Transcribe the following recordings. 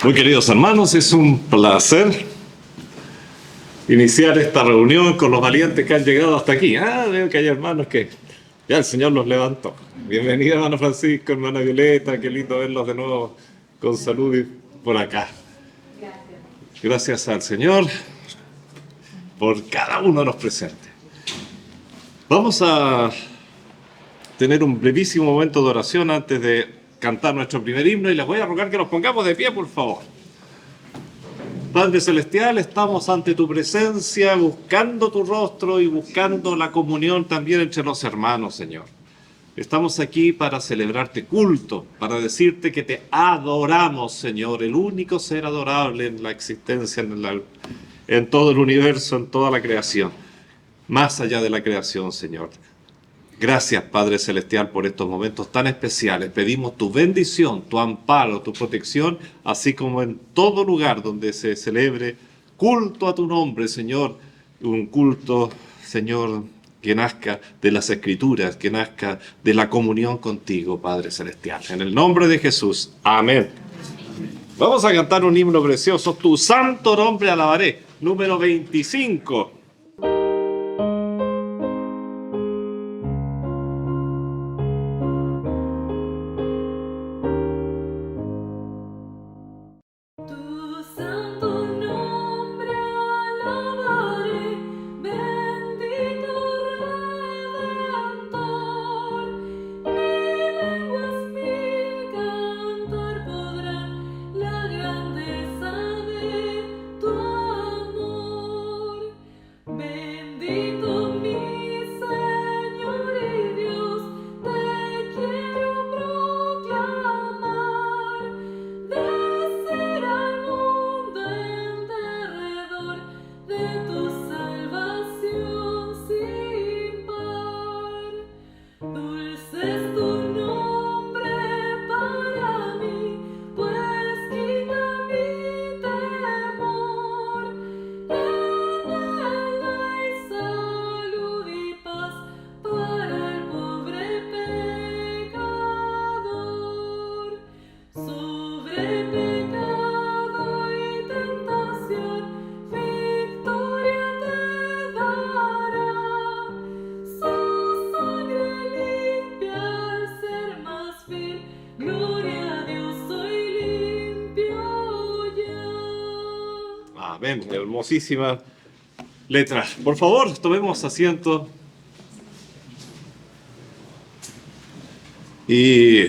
Muy queridos hermanos, es un placer iniciar esta reunión con los valientes que han llegado hasta aquí. Veo que hay hermanos que ya el Señor los levantó. Bienvenida, hermano Francisco, hermana Violeta, qué lindo verlos de nuevo con salud y por acá. Gracias al Señor por cada uno de los presentes. Vamos a tener un brevísimo momento de oración antes de cantar nuestro primer himno y les voy a rogar que nos pongamos de pie, por favor. Padre Celestial, estamos ante tu presencia, buscando tu rostro y buscando la comunión también entre los hermanos, Señor. Estamos aquí para celebrarte culto, para decirte que te adoramos, Señor, el único ser adorable en la existencia, en todo el universo, en toda la creación, más allá de la creación, Señor. Gracias, Padre Celestial, por estos momentos tan especiales. Pedimos tu bendición, tu amparo, tu protección, así como en todo lugar donde se celebre culto a tu nombre, Señor. Un culto, Señor, que nazca de las Escrituras, que nazca de la comunión contigo, Padre Celestial. En el nombre de Jesús. Amén. Vamos a cantar un himno precioso. Tu santo nombre alabaré. Número 25. Amén, hermosísima letra. Por favor, tomemos asiento. Y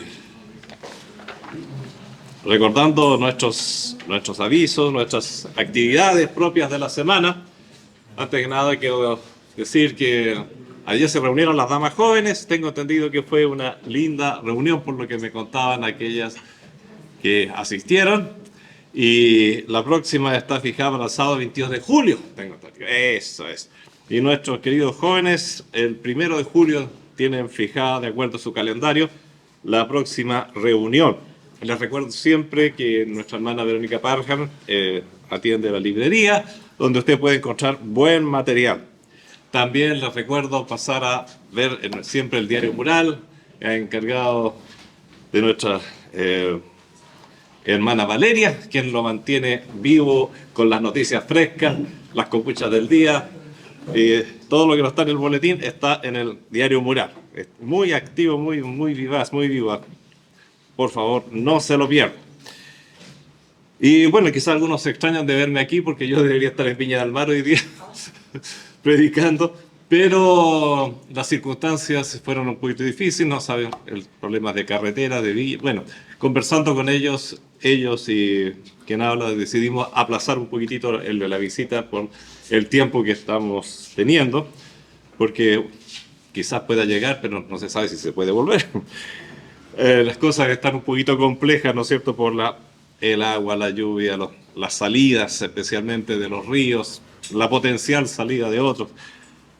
recordando nuestros avisos, nuestras actividades propias de la semana, antes que nada quiero decir que ayer se reunieron las damas jóvenes. Tengo entendido que fue una linda reunión por lo que me contaban aquellas que asistieron. Y la próxima está fijada para el sábado 22 de julio. Tengo entendido. Eso es. Y nuestros queridos jóvenes, el 1 de julio tienen fijada, de acuerdo a su calendario, la próxima reunión. Les recuerdo siempre que nuestra hermana Verónica Parham atiende la librería, donde usted puede encontrar buen material. También les recuerdo pasar a ver siempre el diario Mural, encargado de nuestra hermana Valeria, quien lo mantiene vivo con las noticias frescas, las copuchas del día. Todo lo que no está en el boletín está en el diario Mural. Es muy activo, muy vivaz, muy viva. Por favor, no se lo pierdan. Y bueno, quizás algunos se extrañan de verme aquí porque yo debería estar en Viña del Mar hoy día predicando, pero las circunstancias fueron un poquito difíciles, no saben, el problema de carretera, de vía. Bueno, conversando con ellos y quien habla, decidimos aplazar un poquitito la visita por el tiempo que estamos teniendo, porque quizás pueda llegar, pero no se sabe si se puede volver. Las cosas están un poquito complejas, ¿no es cierto?, por el agua, la lluvia, las salidas, especialmente de los ríos, la potencial salida de otros.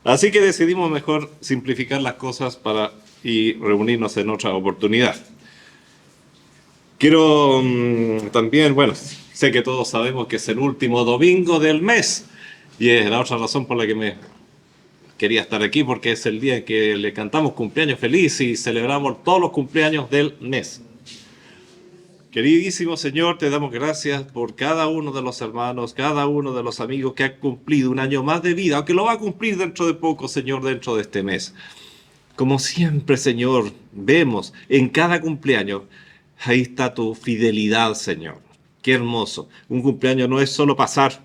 Así que decidimos mejor simplificar las cosas y reunirnos en otra oportunidad. Quiero también, bueno, sé que todos sabemos que es el último domingo del mes y es la otra razón por la que me quería estar aquí, porque es el día en que le cantamos cumpleaños feliz y celebramos todos los cumpleaños del mes. Queridísimo Señor, te damos gracias por cada uno de los hermanos, cada uno de los amigos que ha cumplido un año más de vida, aunque lo va a cumplir dentro de poco, Señor, dentro de este mes. Como siempre, Señor, vemos en cada cumpleaños, ahí está tu fidelidad, Señor. Qué hermoso. Un cumpleaños no es solo pasar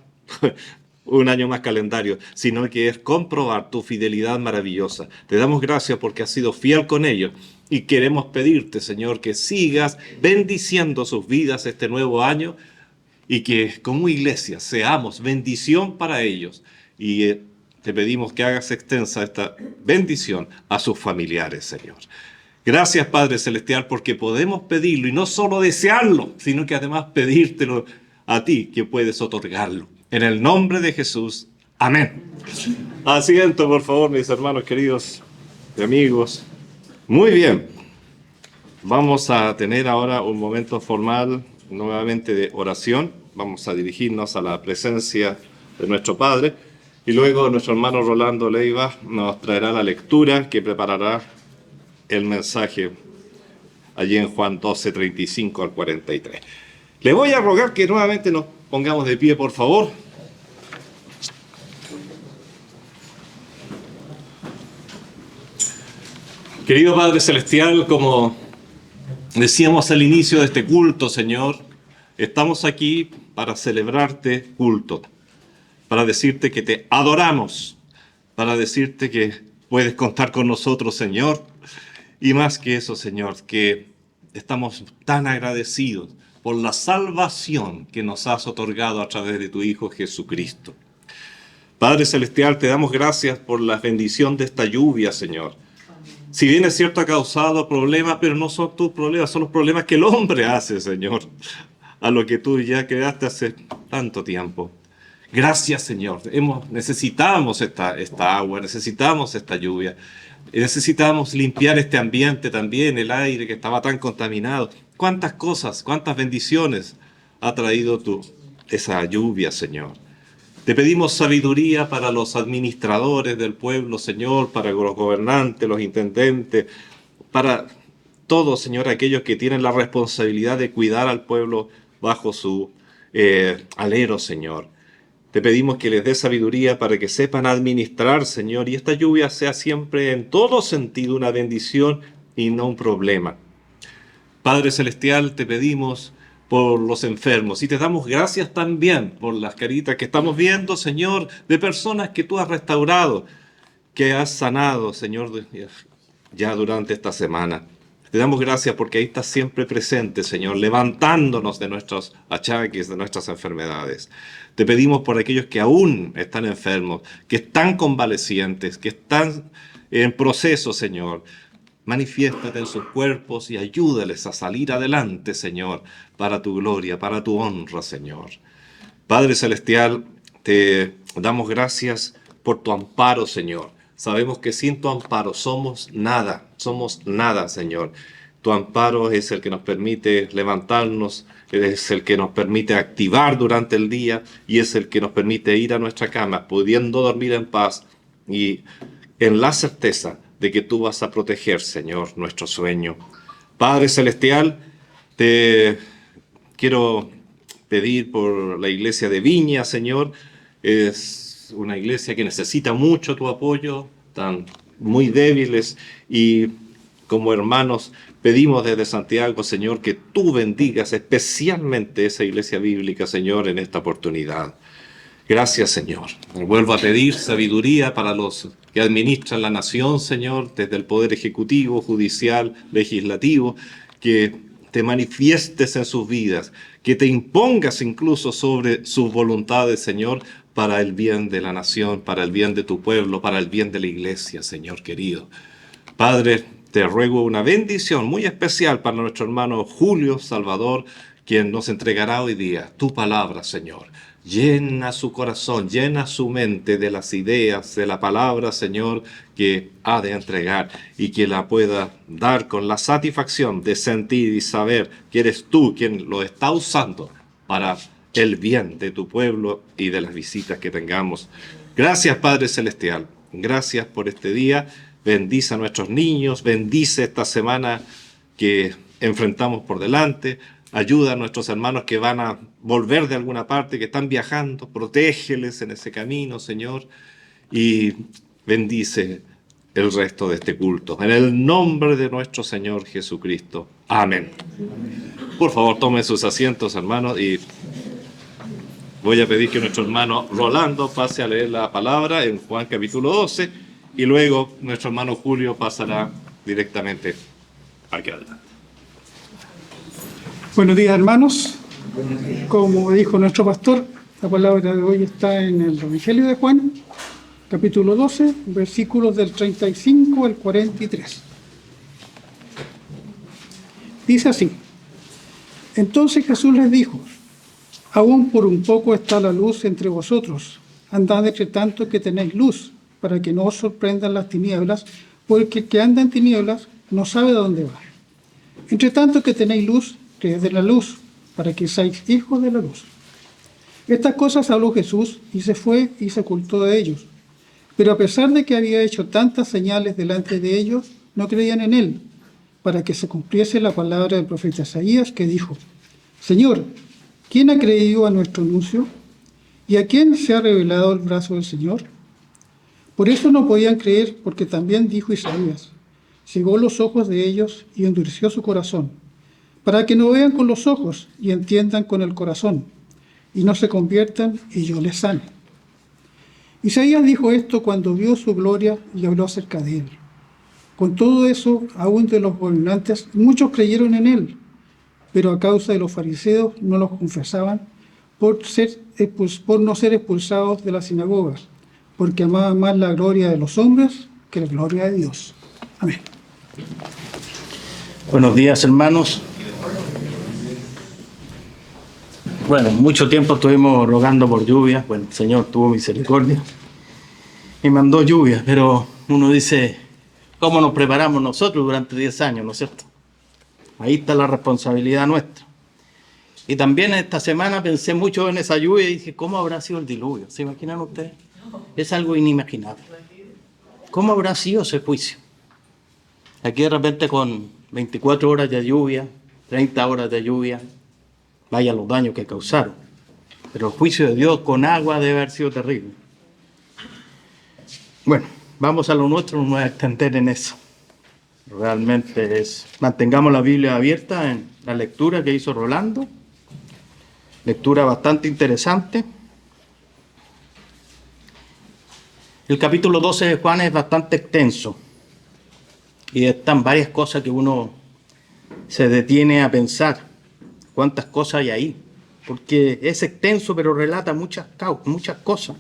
un año más calendario, sino que es comprobar tu fidelidad maravillosa. Te damos gracias porque has sido fiel con ellos y queremos pedirte, Señor, que sigas bendiciendo sus vidas este nuevo año y que como iglesia seamos bendición para ellos. Y te pedimos que hagas extensa esta bendición a sus familiares, Señor. Gracias, Padre Celestial, porque podemos pedirlo y no solo desearlo, sino que además pedírtelo a ti, que puedes otorgarlo. En el nombre de Jesús. Amén. Asiento, por favor, mis hermanos queridos y amigos. Muy bien. Vamos a tener ahora un momento formal nuevamente de oración. Vamos a dirigirnos a la presencia de nuestro Padre. Y luego nuestro hermano Rolando Leiva nos traerá la lectura que preparará el mensaje allí en Juan 12, 35 al 43. Le voy a rogar que nuevamente nos pongamos de pie, por favor. Querido Padre Celestial, como decíamos al inicio de este culto, Señor, estamos aquí para celebrarte culto, para decirte que te adoramos, para decirte que puedes contar con nosotros, Señor. Y más que eso, Señor, que estamos tan agradecidos por la salvación que nos has otorgado a través de tu Hijo Jesucristo. Padre Celestial, te damos gracias por la bendición de esta lluvia, Señor. Si bien es cierto ha causado problemas, pero no son tus problemas, son los problemas que el hombre hace, Señor, a lo que tú ya creaste hace tanto tiempo. Gracias, Señor. Necesitamos esta agua, necesitamos esta lluvia. Necesitamos limpiar este ambiente también, el aire que estaba tan contaminado. ¿Cuántas cosas, cuántas bendiciones ha traído esa lluvia, Señor? Te pedimos sabiduría para los administradores del pueblo, Señor, para los gobernantes, los intendentes, para todos, Señor, aquellos que tienen la responsabilidad de cuidar al pueblo bajo su alero, Señor. Te pedimos que les dé sabiduría para que sepan administrar, Señor, y esta lluvia sea siempre en todo sentido una bendición y no un problema. Padre Celestial, te pedimos por los enfermos y te damos gracias también por las caritas que estamos viendo, Señor, de personas que tú has restaurado, que has sanado, Señor, ya durante esta semana. Te damos gracias porque ahí estás siempre presente, Señor, levantándonos de nuestros achaques, de nuestras enfermedades. Te pedimos por aquellos que aún están enfermos, que están convalecientes, que están en proceso, Señor. Manifiéstate en sus cuerpos y ayúdales a salir adelante, Señor, para tu gloria, para tu honra, Señor. Padre Celestial, te damos gracias por tu amparo, Señor. Sabemos que sin tu amparo somos nada, Señor. Tu amparo es el que nos permite levantarnos, es el que nos permite activar durante el día y es el que nos permite ir a nuestra cama, pudiendo dormir en paz y en la certeza de que tú vas a proteger, Señor, nuestro sueño. Padre Celestial, te quiero pedir por la iglesia de Viña, Señor. Es una iglesia que necesita mucho tu apoyo, están muy débiles y como hermanos pedimos desde Santiago, Señor, que tú bendigas especialmente esa iglesia bíblica, Señor, en esta oportunidad. Gracias, Señor. Vuelvo a pedir sabiduría para los que administran la nación, Señor, desde el Poder Ejecutivo, Judicial, Legislativo, que te manifiestes en sus vidas, que te impongas incluso sobre sus voluntades, Señor, para el bien de la nación, para el bien de tu pueblo, para el bien de la iglesia, Señor querido. Padre, te ruego una bendición muy especial para nuestro hermano Julio Salvador, quien nos entregará hoy día tu palabra, Señor. Llena su corazón, llena su mente de las ideas, de la palabra, Señor, que ha de entregar y que la pueda dar con la satisfacción de sentir y saber que eres tú quien lo está usando para el bien de tu pueblo y de las visitas que tengamos. Gracias, Padre Celestial. Gracias por este día. Bendice a nuestros niños, bendice esta semana que enfrentamos por delante. Ayuda a nuestros hermanos que van a volver de alguna parte, que están viajando. Protégeles en ese camino, Señor. Y bendice el resto de este culto. En el nombre de nuestro Señor Jesucristo. Amén. Por favor, tomen sus asientos, hermanos, y voy a pedir que nuestro hermano Rolando pase a leer la palabra en Juan capítulo 12 y luego nuestro hermano Julio pasará directamente aquí adelante. Buenos días, hermanos. Como dijo nuestro pastor, la palabra de hoy está en el Evangelio de Juan, capítulo 12, versículos del 35 al 43. Dice así: Entonces Jesús les dijo: Aún por un poco está la luz entre vosotros. Andad entre tanto que tenéis luz, para que no os sorprendan las tinieblas, porque el que anda en tinieblas no sabe a dónde va. Entre tanto que tenéis luz, creed de la luz, para que seáis hijos de la luz. Estas cosas habló Jesús, y se fue y se ocultó de ellos. Pero a pesar de que había hecho tantas señales delante de ellos, no creían en él, para que se cumpliese la palabra del profeta Isaías, que dijo: Señor, ¿quién ha creído a nuestro anuncio? ¿Y a quién se ha revelado el brazo del Señor? Por eso no podían creer, porque también dijo Isaías: cegó los ojos de ellos y endureció su corazón, para que no vean con los ojos y entiendan con el corazón, y no se conviertan y yo les sane. Isaías dijo esto cuando vio su gloria y habló acerca de él. Con todo eso, aún de los gobernantes, muchos creyeron en él, pero a causa de los fariseos no los confesaban por no ser expulsados de las sinagogas, porque amaban más la gloria de los hombres que la gloria de Dios. Amén. Buenos días, hermanos. Bueno, mucho tiempo estuvimos rogando por lluvia. Bueno, el Señor tuvo misericordia y mandó lluvia, pero uno dice: ¿cómo nos preparamos nosotros durante 10 años, no es cierto? Ahí está la responsabilidad nuestra. Y también esta semana pensé mucho en esa lluvia y dije: ¿cómo habrá sido el diluvio? ¿Se imaginan ustedes? Es algo inimaginable. ¿Cómo habrá sido ese juicio? Aquí de repente con 24 horas de lluvia, 30 horas de lluvia, vaya los daños que causaron. Pero el juicio de Dios con agua debe haber sido terrible. Bueno, vamos a lo nuestro, no me voy a extender en eso. Realmente mantengamos la Biblia abierta en la lectura que hizo Rolando. Lectura bastante interesante. El capítulo 12 de Juan es bastante extenso y están varias cosas que uno se detiene a pensar. ¿Cuántas cosas hay ahí? Porque es extenso, pero relata muchas cosas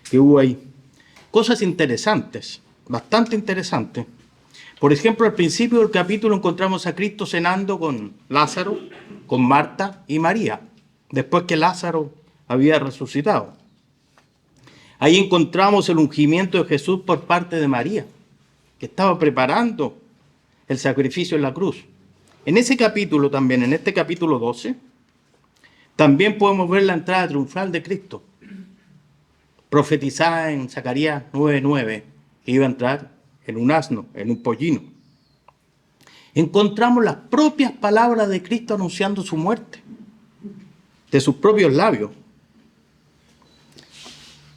que hubo ahí. Cosas interesantes, bastante interesantes. Por ejemplo, al principio del capítulo encontramos a Cristo cenando con Lázaro, con Marta y María, después que Lázaro había resucitado. Ahí encontramos el ungimiento de Jesús por parte de María, que estaba preparando el sacrificio en la cruz. En ese capítulo también, en este capítulo 12, también podemos ver la entrada triunfal de Cristo, profetizada en Zacarías 9:9, que iba a entrar en un asno, en un pollino. Encontramos las propias palabras de Cristo anunciando su muerte, de sus propios labios.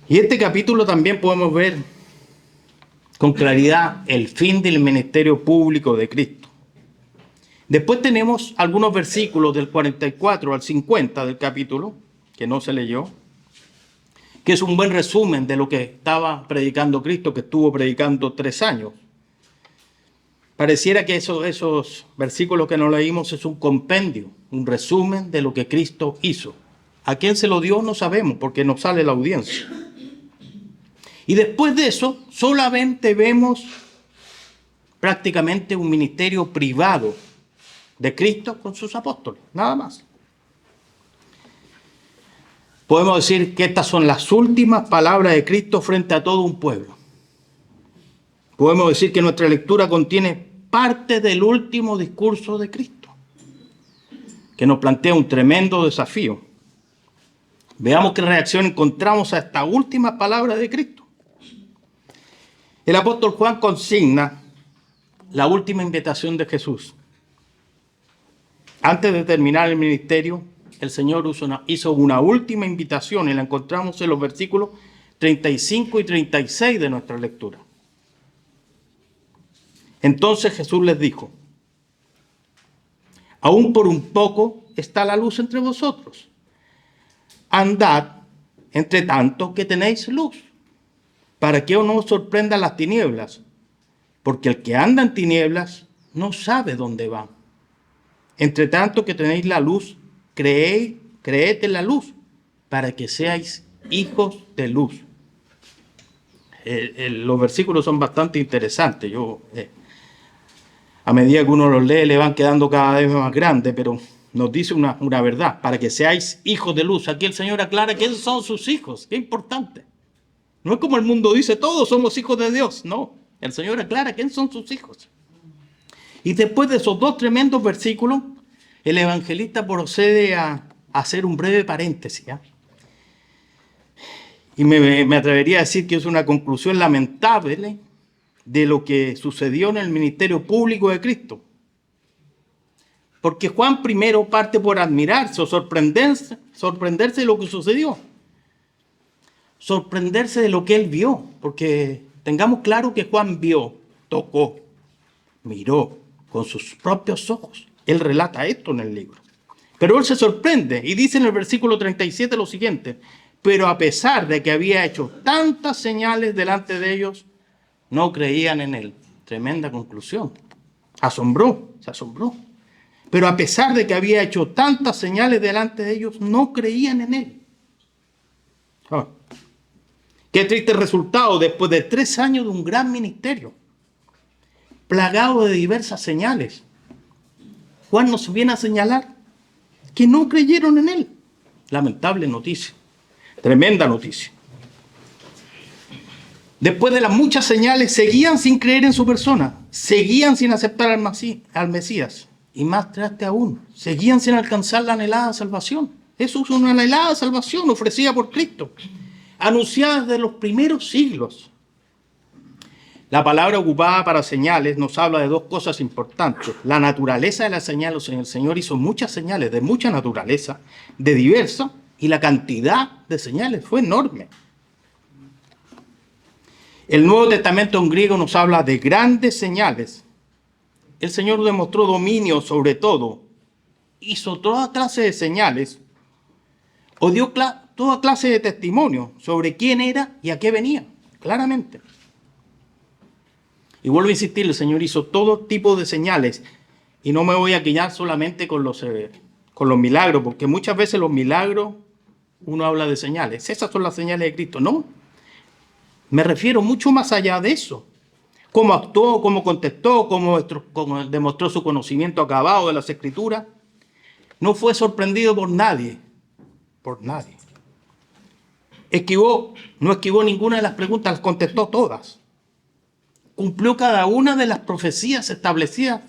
Y este capítulo también podemos ver con claridad el fin del ministerio público de Cristo. Después tenemos algunos versículos del 44 al 50 del capítulo, que no se leyó, que es un buen resumen de lo que estaba predicando Cristo, que estuvo predicando 3 años. Pareciera que esos versículos que no leímos es un compendio, un resumen de lo que Cristo hizo. ¿A quién se lo dio? No sabemos, porque no sale la audiencia. Y después de eso, solamente vemos prácticamente un ministerio privado de Cristo con sus apóstoles, nada más. Podemos decir que estas son las últimas palabras de Cristo frente a todo un pueblo. Podemos decir que nuestra lectura contiene parte del último discurso de Cristo, que nos plantea un tremendo desafío. Veamos qué reacción encontramos a esta última palabra de Cristo. El apóstol Juan consigna la última invitación de Jesús. Antes de terminar el ministerio, el Señor hizo una última invitación y la encontramos en los versículos 35 y 36 de nuestra lectura. Entonces Jesús les dijo: aún por un poco está la luz entre vosotros. Andad entre tanto que tenéis luz, para que no os sorprendan las tinieblas, porque el que anda en tinieblas no sabe dónde va. Entre tanto que tenéis la luz, creed en la luz, para que seáis hijos de luz. Los versículos son bastante interesantes. A medida que uno los lee, le van quedando cada vez más grandes, pero nos dice una verdad: para que seáis hijos de luz. Aquí el Señor aclara quiénes son sus hijos. Qué importante. No es como el mundo dice, todos somos hijos de Dios. No, el Señor aclara quiénes son sus hijos. Y después de esos dos tremendos versículos, el evangelista procede a hacer un breve paréntesis, ¿ya? Y me atrevería a decir que es una conclusión lamentable de lo que sucedió en el ministerio público de Cristo. Porque Juan primero parte por admirarse o sorprenderse de lo que sucedió. Sorprenderse de lo que él vio. Porque tengamos claro que Juan vio, tocó, miró con sus propios ojos. Él relata esto en el libro. Pero él se sorprende y dice en el versículo 37 lo siguiente: pero a pesar de que había hecho tantas señales delante de ellos, no creían en él. Tremenda conclusión. Se asombró. Pero a pesar de que había hecho tantas señales delante de ellos, no creían en él. Oh. Qué triste resultado después de 3 años de un gran ministerio, plagado de diversas señales. Juan nos viene a señalar que no creyeron en él. Lamentable noticia. Tremenda noticia. Después de las muchas señales, seguían sin creer en su persona, seguían sin aceptar al Mesías, y más triste aún, seguían sin alcanzar la anhelada salvación. Eso es una anhelada salvación ofrecida por Cristo, anunciada desde los primeros siglos. La palabra ocupada para señales nos habla de dos cosas importantes: la naturaleza de las señales. El Señor hizo muchas señales de mucha naturaleza, de diversa, y la cantidad de señales fue enorme. El Nuevo Testamento en griego nos habla de grandes señales. El Señor demostró dominio sobre todo, hizo toda clase de señales, o dio toda clase de testimonio sobre quién era y a qué venía, claramente. Y vuelvo a insistir, el Señor hizo todo tipo de señales, y no me voy a quedar solamente con los milagros, porque muchas veces los milagros uno habla de señales. Esas son las señales de Cristo. No, me refiero mucho más allá de eso. Cómo actuó, cómo contestó, cómo demostró su conocimiento acabado de las Escrituras. No fue sorprendido por nadie. Por nadie. No esquivó ninguna de las preguntas, las contestó todas. Cumplió cada una de las profecías establecidas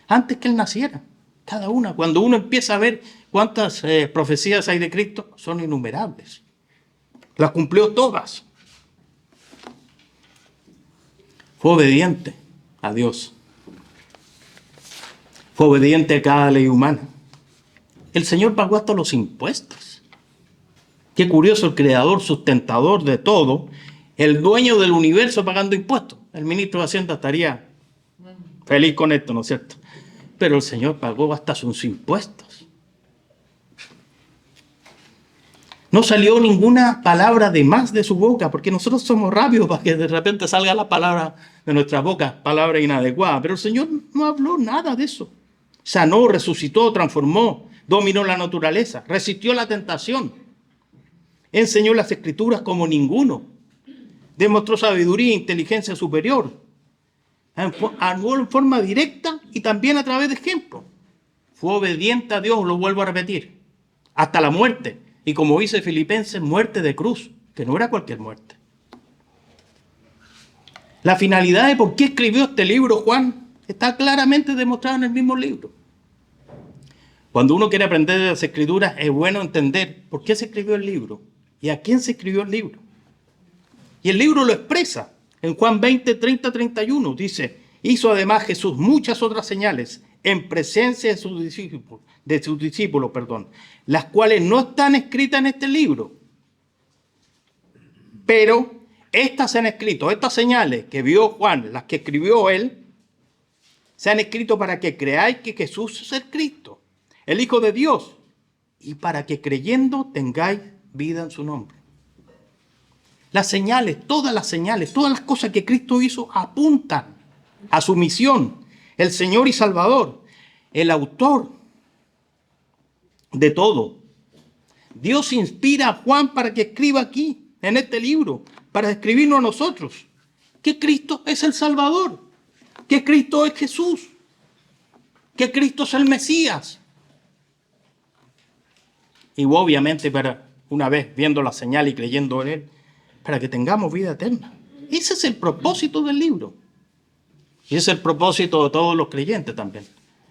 antes que él naciera. Cada una. Cuando uno empieza a ver cuántas profecías hay de Cristo, son innumerables. Las cumplió todas. Fue obediente a Dios. Fue obediente a cada ley humana. El Señor pagó hasta los impuestos. Qué curioso, el creador, sustentador de todo, el dueño del universo pagando impuestos. El ministro de Hacienda estaría feliz con esto, ¿no es cierto? Pero el Señor pagó hasta sus impuestos. No salió ninguna palabra de más de su boca, porque nosotros somos rápidos para que de repente salga la palabra de nuestra boca, palabra inadecuada. Pero el Señor no habló nada de eso. Sanó, resucitó, transformó, dominó la naturaleza, resistió la tentación, enseñó las Escrituras como ninguno, demostró sabiduría e inteligencia superior, actuó en forma directa y también a través de ejemplos. Fue obediente a Dios, lo vuelvo a repetir, hasta la muerte. Y como dice Filipenses, muerte de cruz, que no era cualquier muerte. La finalidad de por qué escribió este libro Juan está claramente demostrada en el mismo libro. Cuando uno quiere aprender de las Escrituras, es bueno entender por qué se escribió el libro y a quién se escribió el libro. Y el libro lo expresa. En Juan 20, 30, 31 dice: hizo además Jesús muchas otras señales en presencia de sus discípulos, las cuales no están escritas en este libro. Pero estas se han escrito, estas señales que vio Juan, las que escribió él, se han escrito para que creáis que Jesús es el Cristo, el Hijo de Dios, y para que creyendo tengáis vida en su nombre. Las señales, todas las cosas que Cristo hizo apuntan a su misión. El Señor y Salvador, el autor de todo. Dios inspira a Juan para que escriba aquí, en este libro, para describirnos a nosotros, que Cristo es el Salvador, que Cristo es Jesús, que Cristo es el Mesías. Y obviamente, para una vez viendo la señal y creyendo en él, para que tengamos vida eterna. Ese es el propósito del libro. Y ese es el propósito de todos los creyentes también.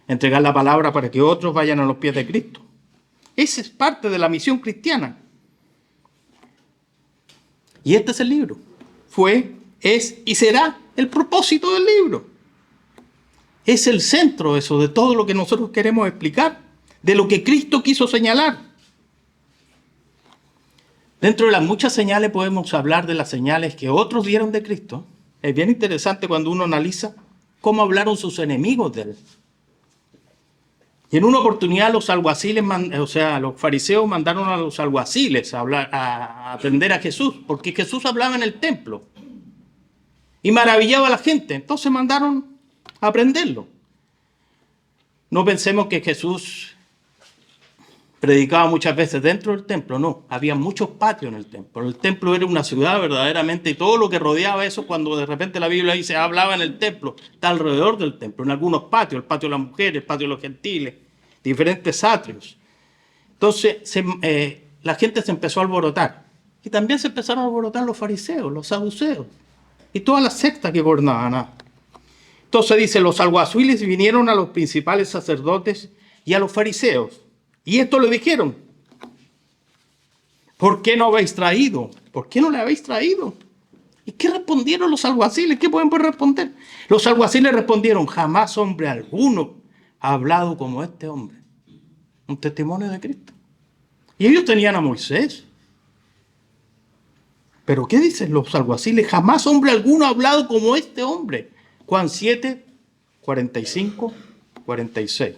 Entregar la palabra para que otros vayan a los pies de Cristo. Esa es parte de la misión cristiana. Y este es el libro. Fue, es y será el propósito del libro. Es el centro eso de todo lo que nosotros queremos explicar, de lo que Cristo quiso señalar. Dentro de las muchas señales podemos hablar de las señales que otros dieron de Cristo. Es bien interesante cuando uno analiza cómo hablaron sus enemigos de él. Y en una oportunidad los alguaciles, los fariseos mandaron a los alguaciles a aprender a Jesús, porque Jesús hablaba en el templo y maravillaba a la gente. Entonces mandaron a aprenderlo. No pensemos que Jesús predicaba muchas veces dentro del templo, no, había muchos patios en el templo. El templo era una ciudad verdaderamente y todo lo que rodeaba eso, cuando de repente la Biblia dice hablaba en el templo, está alrededor del templo, en algunos patios, el patio de las mujeres, el patio de los gentiles, diferentes atrios. Entonces la gente se empezó a alborotar y también se empezaron a alborotar los fariseos, los saduceos y todas las sectas que gobernaban. Entonces dice, los alguaciles vinieron a los principales sacerdotes y a los fariseos. Y esto le dijeron, ¿por qué no habéis traído? ¿Por qué no le habéis traído? ¿Y qué respondieron los alguaciles? ¿Qué pueden responder? Los alguaciles respondieron, jamás hombre alguno ha hablado como este hombre. Un testimonio de Cristo. Y ellos tenían a Moisés. ¿Pero qué dicen los alguaciles? Jamás hombre alguno ha hablado como este hombre. Juan 7, 45, 46.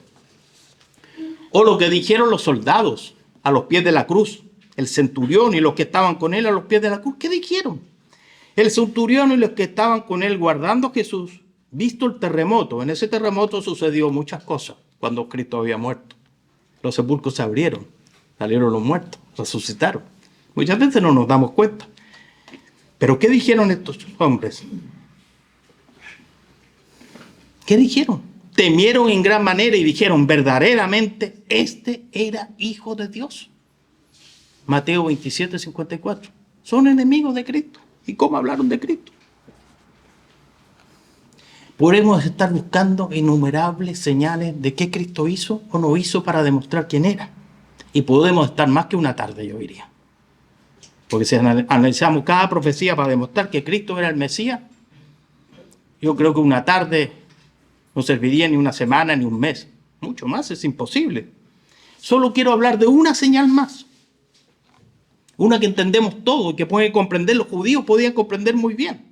O lo que dijeron los soldados a los pies de la cruz, el centurión y los que estaban con él a los pies de la cruz. ¿Qué dijeron? El centurión y los que estaban con él guardando a Jesús, visto el terremoto. En ese terremoto sucedió muchas cosas cuando Cristo había muerto. Los sepulcros se abrieron, salieron los muertos, resucitaron. Muchas veces no nos damos cuenta. Pero ¿qué dijeron estos hombres? ¿Qué dijeron? Temieron en gran manera y dijeron, verdaderamente, este era hijo de Dios. Mateo 27, 54. Son enemigos de Cristo. ¿Y cómo hablaron de Cristo? Podemos estar buscando innumerables señales de qué Cristo hizo o no hizo para demostrar quién era. Y podemos estar más que una tarde, yo diría. Porque si analizamos cada profecía para demostrar que Cristo era el Mesías, yo creo que una tarde no serviría ni una semana ni un mes. Mucho más es imposible. Solo quiero hablar de una señal más. Una que entendemos todo y que pueden comprender, los judíos podían comprender muy bien.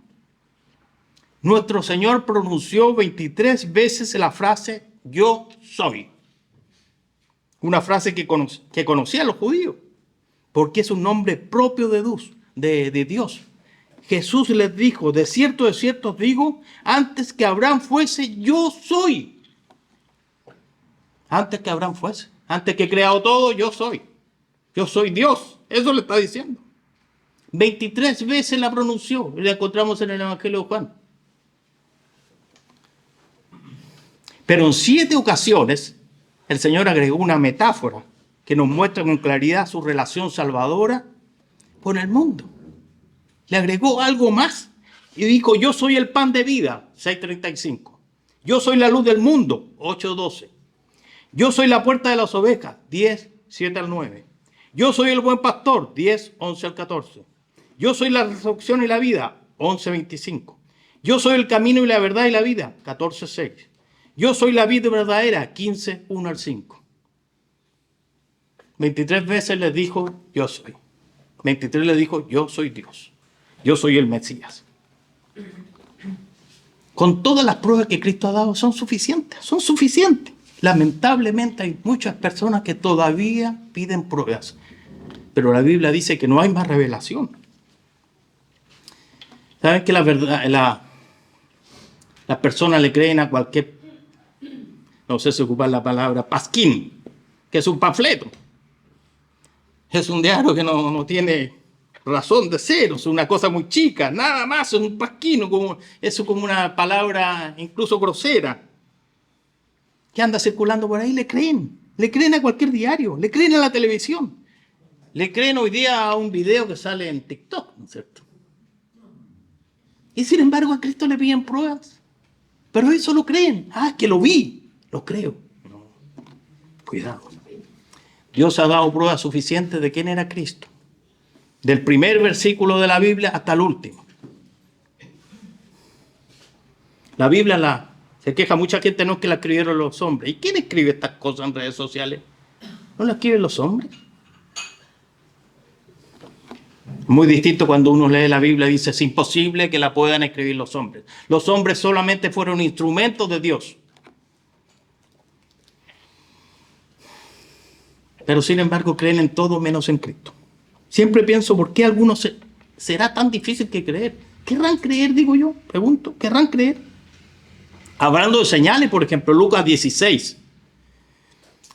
Nuestro Señor pronunció 23 veces la frase yo soy. Una frase que conocían los judíos, porque es un nombre propio de Dios. Jesús les dijo, de cierto os digo, antes que Abraham fuese, yo soy. Antes que Abraham fuese, antes que he creado todo, yo soy. Yo soy Dios. Eso le está diciendo. 23 veces la pronunció. Y la encontramos en el Evangelio de Juan. Pero en 7 ocasiones, el Señor agregó una metáfora que nos muestra con claridad su relación salvadora con el mundo. Le agregó algo más y dijo, yo soy el pan de vida, 6:35. Yo soy la luz del mundo, 8:12. Yo soy la puerta de las ovejas, 10:7-9. Yo soy el buen pastor, 10:11-14. Yo soy la resurrección y la vida, 11:25. Yo soy el camino y la verdad y la vida, 14:6. Yo soy la vid verdadera, 15, 1 al 5. 23 veces les dijo, yo soy. 23 les dijo, yo soy Dios. Yo soy el Mesías. Con todas las pruebas que Cristo ha dado, son suficientes, son suficientes. Lamentablemente hay muchas personas que todavía piden pruebas. Pero la Biblia dice que no hay más revelación. ¿Saben que la verdad, las personas le creen a cualquier, no sé si ocupar la palabra, pasquín, que es un panfleto? Es un diario que no tiene razón de ser, es una cosa muy chica, nada más, es un pasquino, eso como una palabra incluso grosera, que anda circulando por ahí. Le creen a cualquier diario, le creen a la televisión, le creen hoy día a un video que sale en TikTok, ¿no es cierto? Y sin embargo a Cristo le piden pruebas, pero eso lo creen. Ah, que lo vi, lo creo. No, cuidado. Dios ha dado pruebas suficientes de quién era Cristo. Del primer versículo de la Biblia hasta el último. La Biblia se queja mucha gente, no es que la escribieron los hombres. ¿Y quién escribe estas cosas en redes sociales? ¿No las escriben los hombres? Muy distinto cuando uno lee la Biblia y dice, es imposible que la puedan escribir los hombres. Los hombres solamente fueron instrumentos de Dios. Pero sin embargo creen en todo menos en Cristo. Siempre pienso, ¿por qué a algunos será tan difícil que creer? ¿Querrán creer, digo yo? Pregunto, ¿querrán creer? Hablando de señales, por ejemplo, Lucas 16.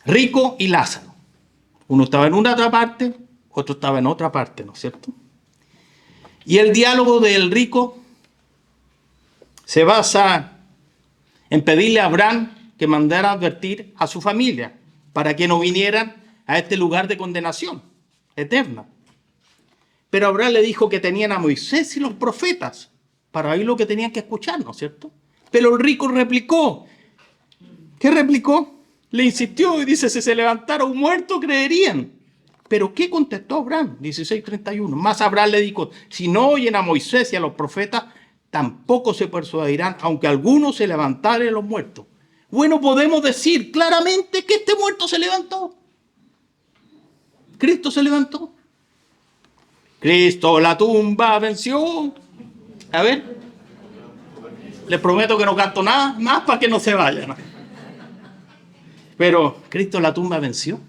Rico y Lázaro. Uno estaba en una otra parte, otro estaba en otra parte, ¿no es cierto? Y el diálogo del rico se basa en pedirle a Abraham que mandara advertir a su familia para que no vinieran a este lugar de condenación eterna. Pero Abraham le dijo que tenían a Moisés y los profetas para oír lo que tenían que escuchar, ¿no es cierto? Pero el rico replicó. ¿Qué replicó? Le insistió y dice, si se levantara un muerto, creerían. ¿Pero qué contestó Abraham? 16:31. Más Abraham le dijo, si no oyen a Moisés y a los profetas, tampoco se persuadirán, aunque alguno se levantare de los muertos. Bueno, podemos decir claramente que este muerto se levantó. Cristo se levantó. Cristo la tumba venció. A ver, les prometo que no canto nada más para que no se vayan. Pero Cristo la tumba venció.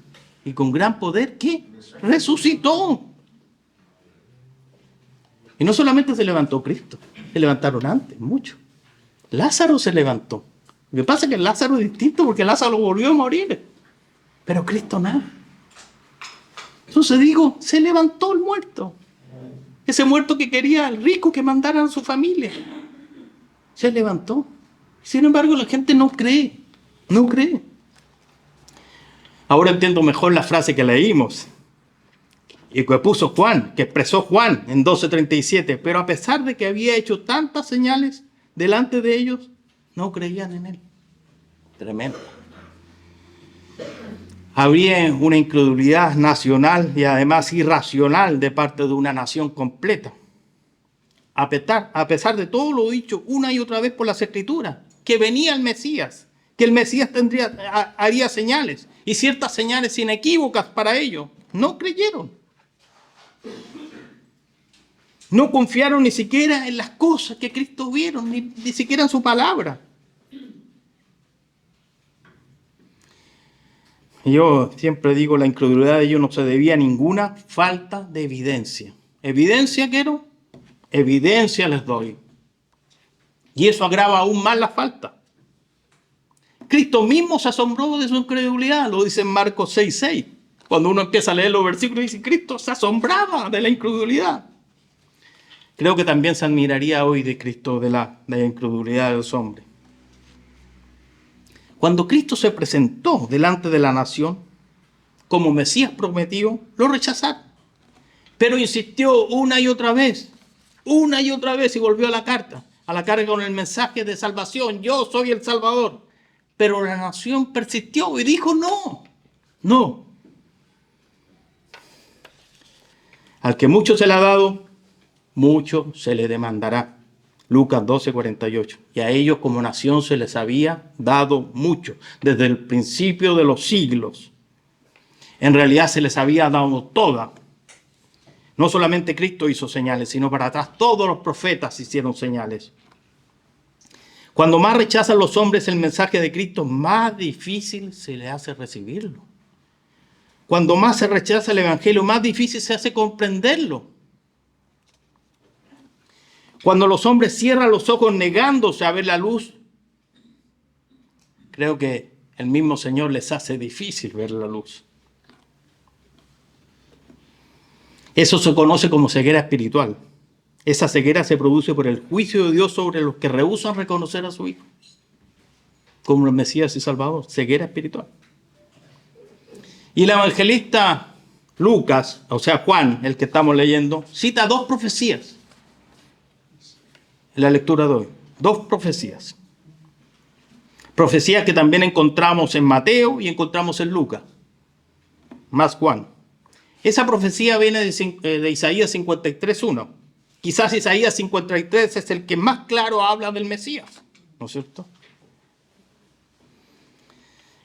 Y con gran poder, ¿qué? Resucitó. Y no solamente se levantó Cristo, se levantaron antes, muchos. Lázaro se levantó. Lo que pasa es que Lázaro es distinto porque Lázaro volvió a morir. Pero Cristo nada. Entonces digo, se levantó el muerto. Ese muerto que quería el rico que mandara a su familia. Se levantó. Sin embargo, la gente no cree. No cree. Ahora entiendo mejor la frase que leímos. Y que puso Juan, que expresó Juan en 12:37. Pero a pesar de que había hecho tantas señales delante de ellos, no creían en él. Tremendo. Habría una incredulidad nacional y además irracional de parte de una nación completa. A pesar de todo lo dicho una y otra vez por las Escrituras, que venía el Mesías, que el Mesías haría señales y ciertas señales inequívocas para ellos, no creyeron. No confiaron ni siquiera en las cosas que Cristo vieron, ni siquiera en su palabra. Yo siempre digo, la incredulidad de ellos no se debía a ninguna falta de evidencia. ¿Evidencia quiero? Evidencia les doy. Y eso agrava aún más la falta. Cristo mismo se asombró de su incredulidad, lo dice en Marcos 6:6. Cuando uno empieza a leer los versículos, dice, Cristo se asombraba de la incredulidad. Creo que también se admiraría hoy de Cristo de la incredulidad de los hombres. Cuando Cristo se presentó delante de la nación, como Mesías prometido, lo rechazaron. Pero insistió una y otra vez, y volvió a la carga con el mensaje de salvación. Yo soy el Salvador. Pero la nación persistió y dijo no. Al que mucho se le ha dado, mucho se le demandará. Lucas 12, 48. Y a ellos como nación se les había dado mucho, desde el principio de los siglos. En realidad se les había dado toda. No solamente Cristo hizo señales, sino para atrás todos los profetas hicieron señales. Cuando más rechazan los hombres el mensaje de Cristo, más difícil se les hace recibirlo. Cuando más se rechaza el evangelio, más difícil se hace comprenderlo. Cuando los hombres cierran los ojos negándose a ver la luz, creo que el mismo Señor les hace difícil ver la luz. Eso se conoce como ceguera espiritual. Esa ceguera se produce por el juicio de Dios sobre los que rehúsan reconocer a su Hijo como el Mesías y Salvador. Ceguera espiritual. Y el evangelista Lucas, o sea Juan, el que estamos leyendo, cita dos profecías en la lectura de hoy. Dos profecías. Profecías que también encontramos en Mateo y encontramos en Lucas. Más Juan. Esa profecía viene de Isaías 53:1. Quizás Isaías 53 es el que más claro habla del Mesías, ¿no es cierto?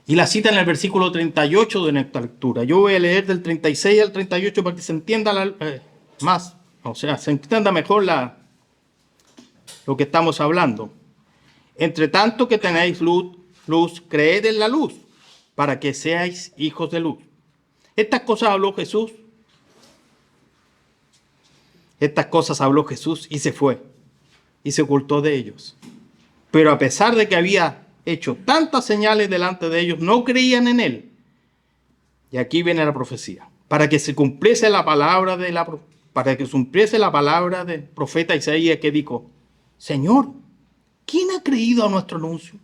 Y la cita en el versículo 38 de nuestra lectura. Yo voy a leer del 36 al 38 para que se entienda más, o sea, se entienda mejor lo que estamos hablando. Entre tanto que tenéis luz, creed en la luz, para que seáis hijos de luz. Estas cosas habló Jesús. Estas cosas habló Jesús y se fue. Y se ocultó de ellos. Pero a pesar de que había hecho tantas señales delante de ellos, no creían en él. Y aquí viene la profecía. Para que se cumpliese la palabra del profeta Isaías que dijo: Señor, ¿quién ha creído a nuestro anuncio?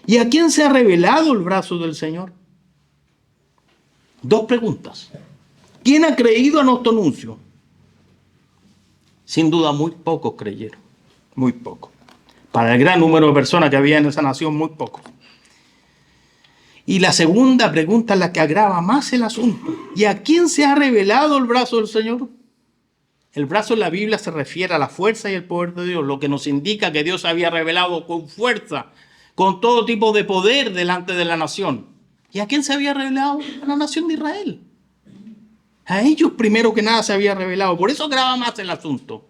¿Y a quién se ha revelado el brazo del Señor? Dos preguntas. ¿Quién ha creído a nuestro anuncio? Sin duda, muy pocos creyeron. Muy pocos. Para el gran número de personas que había en esa nación, muy pocos. Y la segunda pregunta es la que agrava más el asunto. ¿Y a quién se ha revelado el brazo del Señor? El brazo en la Biblia se refiere a la fuerza y el poder de Dios, lo que nos indica que Dios había revelado con fuerza, con todo tipo de poder delante de la nación. ¿Y a quién se había revelado? A la nación de Israel. A ellos primero que nada se había revelado. Por eso agrava más el asunto.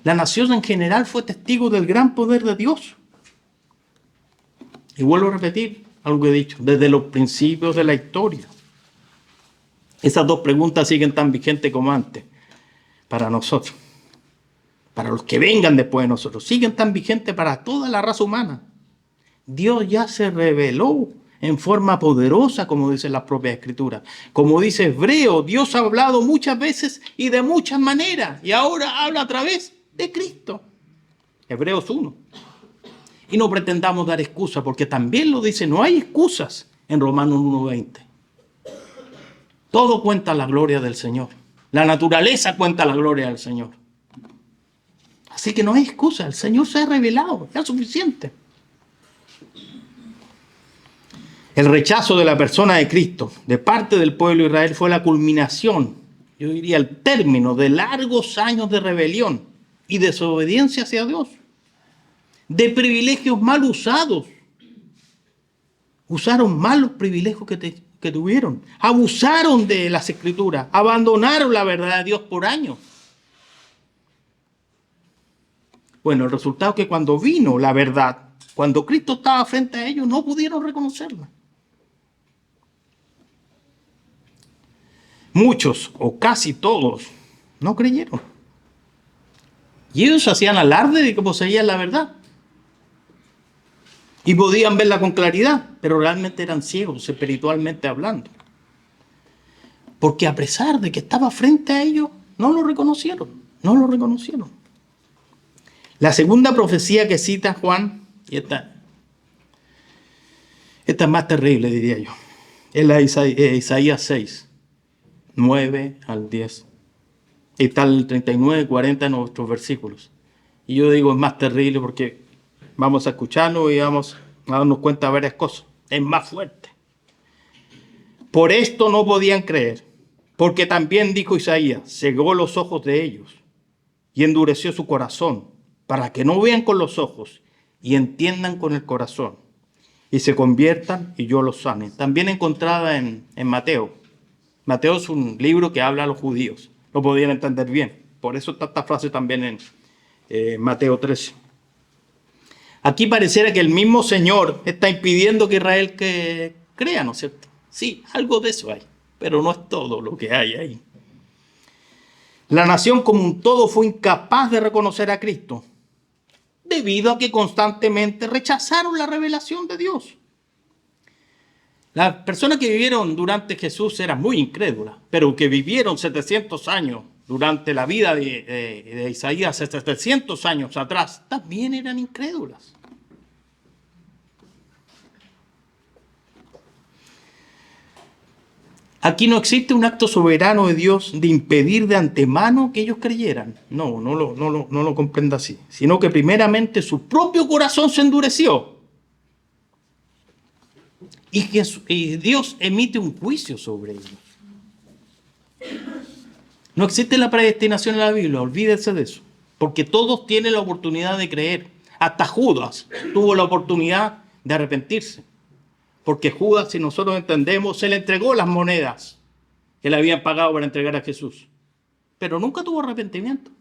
La nación en general fue testigo del gran poder de Dios. Y vuelvo a repetir algo que he dicho, desde los principios de la historia. Esas dos preguntas siguen tan vigentes como antes para nosotros. Para los que vengan después de nosotros. Siguen tan vigentes para toda la raza humana. Dios ya se reveló en forma poderosa, como dice la propia Escritura. Como dice Hebreo, Dios ha hablado muchas veces y de muchas maneras. Y ahora habla a través de Cristo. Hebreos 1. Y no pretendamos dar excusas, porque también lo dice, no hay excusas en Romanos 1:20. Todo cuenta la gloria del Señor. La naturaleza cuenta la gloria del Señor. Así que no hay excusa. El Señor se ha revelado. Ya es suficiente. El rechazo de la persona de Cristo de parte del pueblo de Israel fue la culminación, yo diría el término de largos años de rebelión y desobediencia hacia Dios. De privilegios mal usados. Usaron mal los privilegios que tuvieron. Abusaron de las Escrituras. Abandonaron la verdad de Dios por años. Bueno, el resultado es que cuando vino la verdad, cuando Cristo estaba frente a ellos, no pudieron reconocerla. Muchos, o casi todos, no creyeron. Y ellos hacían alarde de que poseían la verdad. Y podían verla con claridad, pero realmente eran ciegos, espiritualmente hablando. Porque a pesar de que estaba frente a ellos, no lo reconocieron. No lo reconocieron. La segunda profecía que cita Juan, y esta es más terrible, diría yo, es la de Isaías 6. 9 al 10. Y está el 39 y 40 en nuestros versículos. Y yo digo, es más terrible porque vamos a escucharlo y vamos a darnos cuenta de varias cosas. Es más fuerte. Por esto no podían creer, Porque también dijo Isaías, cegó los ojos de ellos y endureció su corazón, para que no vean con los ojos y entiendan con el corazón y se conviertan y yo los sane. También encontrada en Mateo. Mateo es un libro que habla a los judíos. Lo podían entender bien. Por eso está esta frase también en Mateo 13. Aquí pareciera que el mismo Señor está impidiendo que Israel crea, ¿no es cierto? Sí, algo de eso hay, pero no es todo lo que hay ahí. La nación como un todo fue incapaz de reconocer a Cristo debido a que constantemente rechazaron la revelación de Dios. Las personas que vivieron durante Jesús eran muy incrédulas, pero que vivieron 700 años durante la vida de Isaías, 700 años atrás, también eran incrédulas. Aquí no existe un acto soberano de Dios de impedir de antemano que ellos creyeran. No lo comprenda así. Sino que primeramente su propio corazón se endureció. Y Dios emite un juicio sobre ellos. No existe la predestinación en la Biblia, olvídense de eso. Porque todos tienen la oportunidad de creer. Hasta Judas tuvo la oportunidad de arrepentirse. Porque Judas, si nosotros entendemos, se le entregó las monedas que le habían pagado para entregar a Jesús. Pero nunca tuvo arrepentimiento.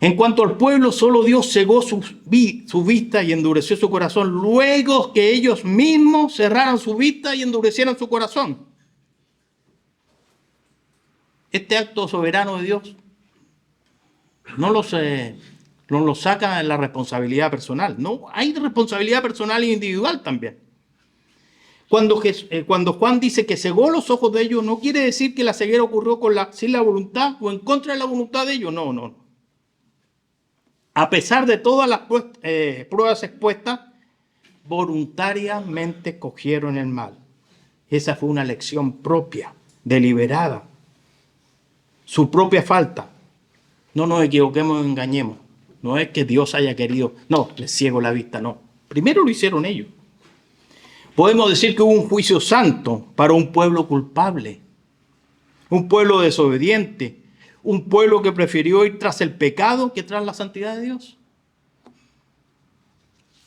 En cuanto al pueblo, solo Dios cegó su vista y endureció su corazón, luego que ellos mismos cerraran su vista y endurecieran su corazón. Este acto soberano de Dios no lo saca en la responsabilidad personal. No, hay responsabilidad personal e individual también. Cuando Juan dice que cegó los ojos de ellos, no quiere decir que la ceguera ocurrió sin la voluntad o en contra de la voluntad de ellos. No. A pesar de todas las pruebas expuestas, voluntariamente cogieron el mal. Esa fue una elección propia, deliberada. Su propia falta. No nos equivoquemos, engañemos. No es que Dios haya querido, no, les ciego la vista, no. Primero lo hicieron ellos. Podemos decir que hubo un juicio santo para un pueblo culpable, un pueblo desobediente, un pueblo que prefirió ir tras el pecado que tras la santidad de Dios.